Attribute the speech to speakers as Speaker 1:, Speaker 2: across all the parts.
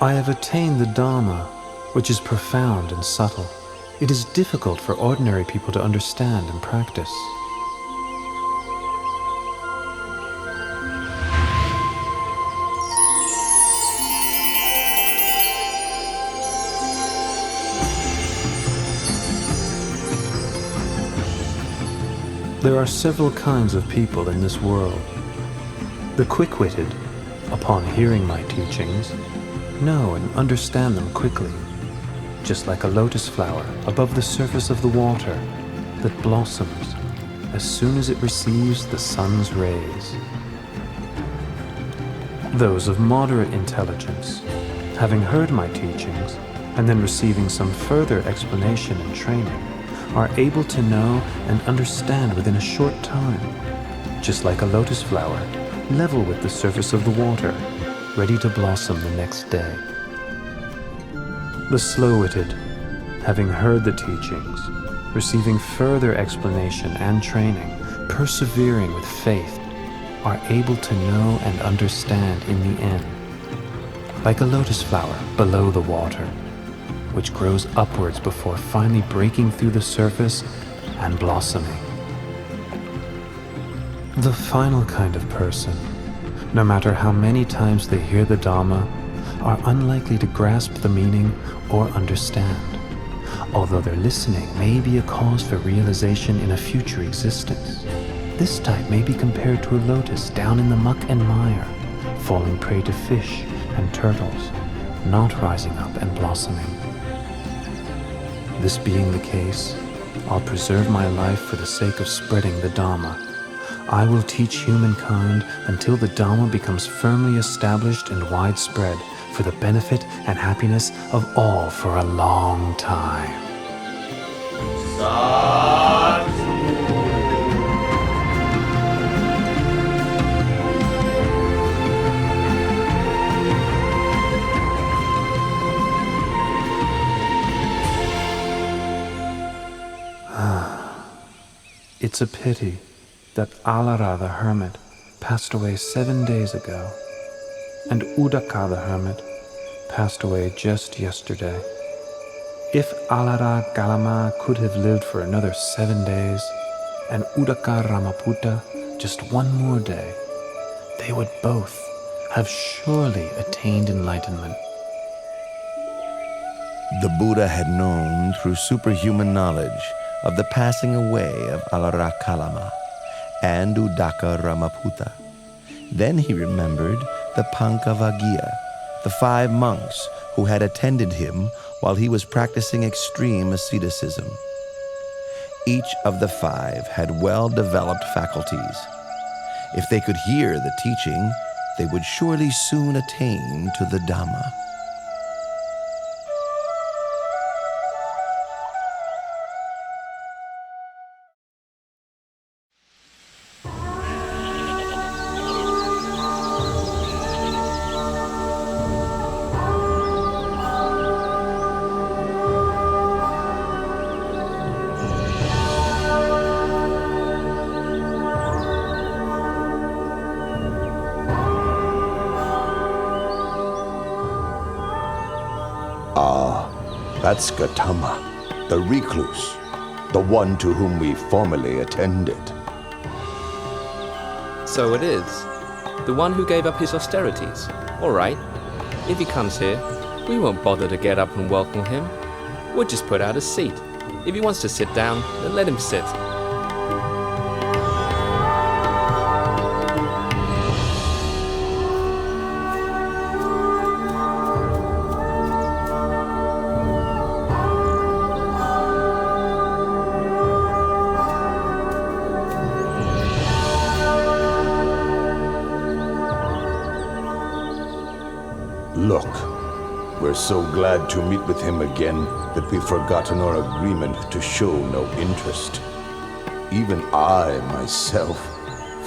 Speaker 1: I have attained the Dharma, which is profound and subtle. It is difficult for ordinary people to understand and practice. There are several kinds of people in this world. The quick-witted, upon hearing my teachings, know and understand them quickly, just like a lotus flower above the surface of the water that blossoms as soon as it receives the sun's rays. Those of moderate intelligence, having heard my teachings and then receiving some further explanation and training, are able to know and understand within a short time, just like a lotus flower, level with the surface of the water, ready to blossom the next day. The slow-witted, having heard the teachings, receiving further explanation and training, persevering with faith, are able to know and understand in the end, like a lotus flower below the water, which grows upwards before finally breaking through the surface and blossoming. The final kind of person, no matter how many times they hear the Dhamma, are unlikely to grasp the meaning or understand, although their listening may be a cause for realization in a future existence. This type may be compared to a lotus down in the muck and mire, falling prey to fish and turtles, not rising up and blossoming. This being the case, I'll preserve my life for the sake of spreading the Dhamma. I will teach humankind until the Dhamma becomes firmly established and widespread for the benefit and happiness of all for a long time. It's a pity that Alara the hermit passed away 7 days ago, and Udaka the hermit passed away just yesterday. If Alara Galama could have lived for another 7 days, and Udaka Ramaputta just one more day, they would both have surely attained enlightenment.
Speaker 2: The Buddha had known through superhuman knowledge of the passing away of Alara Kalama and Udaka Ramaputta. Then he remembered the Pankavagiya, the 5 monks who had attended him while he was practicing extreme asceticism. Each of the 5 had well-developed faculties. If they could hear the teaching, they would surely soon attain to the Dhamma.
Speaker 3: That's Gautama, the recluse, the one to whom we formerly attended.
Speaker 4: So it is. The one who gave up his austerities. All right. If he comes here, we won't bother to get up and welcome him. We'll just put out a seat. If he wants to sit down, then let him sit.
Speaker 3: Look, we're so glad to meet with him again that we've forgotten our agreement to show no interest. Even I, myself,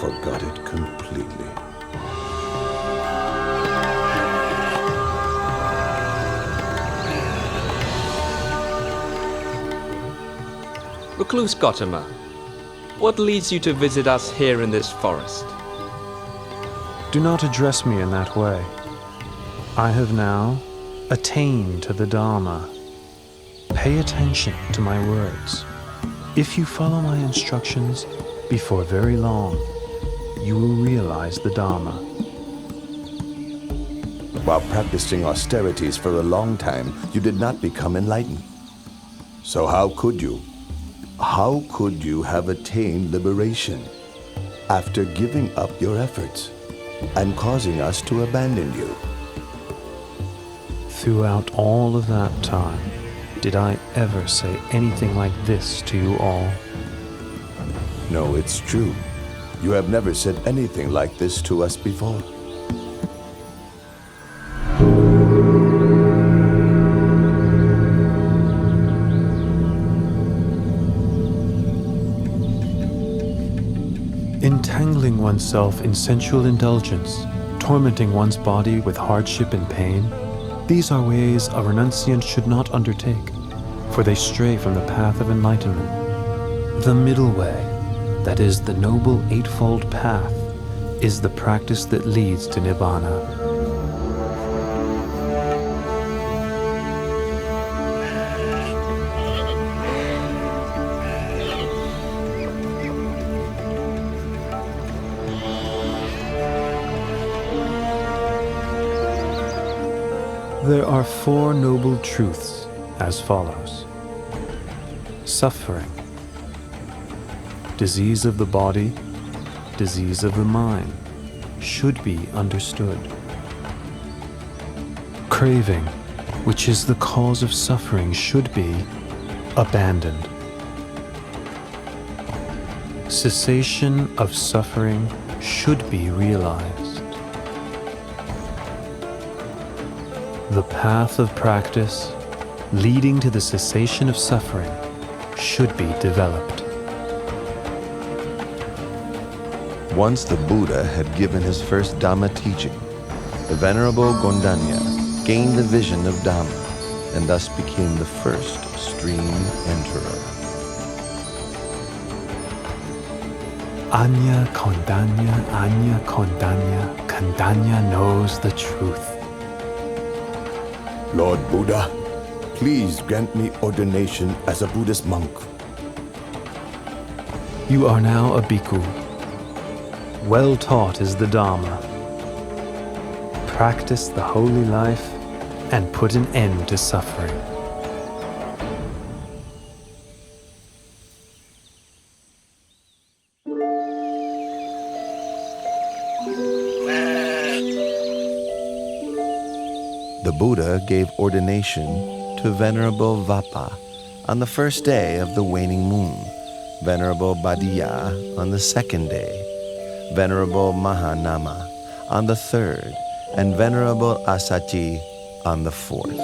Speaker 3: forgot it completely.
Speaker 4: Recluse Gautama, what leads you to visit us here in this forest?
Speaker 1: Do not address me in that way. I have now, Attain to the Dharma. Pay attention to my words. If you follow my instructions, before very long, you will realize the Dharma.
Speaker 3: While practicing austerities for a long time, you did not become enlightened. So how could you? How could you have attained liberation after giving up your efforts and causing us to abandon you?
Speaker 1: Throughout all of that time, did I ever say anything like this to you all?
Speaker 3: No, it's true. You have never said anything like this to us before.
Speaker 1: Entangling oneself in sensual indulgence, tormenting one's body with hardship and pain, these are ways a renunciant should not undertake, for they stray from the path of enlightenment. The middle way, that is the noble eightfold path, is the practice that leads to Nibbana. There are four noble truths as follows. Suffering, disease of the body, disease of the mind, should be understood. Craving, which is the cause of suffering, should be abandoned. Cessation of suffering should be realized. The path of practice leading to the cessation of suffering should be developed.
Speaker 2: Once the Buddha had given his first Dhamma teaching, the Venerable Gondanya gained the vision of Dhamma and thus became the first stream enterer.
Speaker 1: Anya Kondanya, Kondanya knows the truth.
Speaker 3: Lord Buddha, please grant me ordination as a Buddhist monk.
Speaker 1: You are now a bhikkhu. Well taught is the Dharma. Practice the holy life and put an end to suffering.
Speaker 2: The Buddha gave ordination to Venerable Vappa on the first day of the waning moon, Venerable Badiya on the second day, Venerable Mahanama on the third, and Venerable Assachi on the fourth.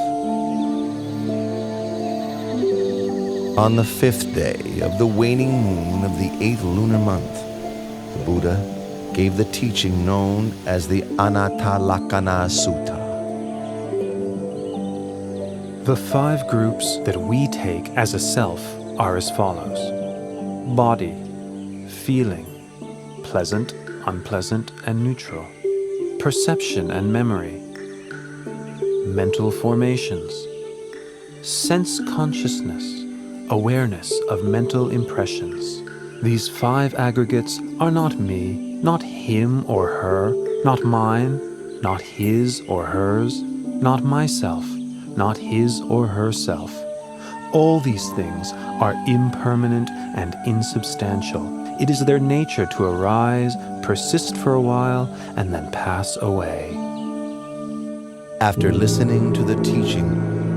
Speaker 2: On the fifth day of the waning moon of the 8th lunar month, the Buddha gave the teaching known as the Anattalakkhana Sutta.
Speaker 1: The 5 groups that we take as a self are as follows. Body, feeling, pleasant, unpleasant, and neutral. Perception and memory. Mental formations. Sense consciousness, awareness of mental impressions. These 5 aggregates are not me, not him or her, not mine, not his or hers, not myself, not his or herself. All these things are impermanent and insubstantial. It is their nature to arise, persist for a while, and then pass away.
Speaker 2: After listening to the teaching,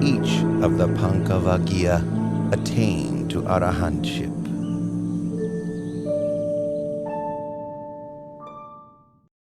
Speaker 2: each of the Pankavaggiya attained to arahantship.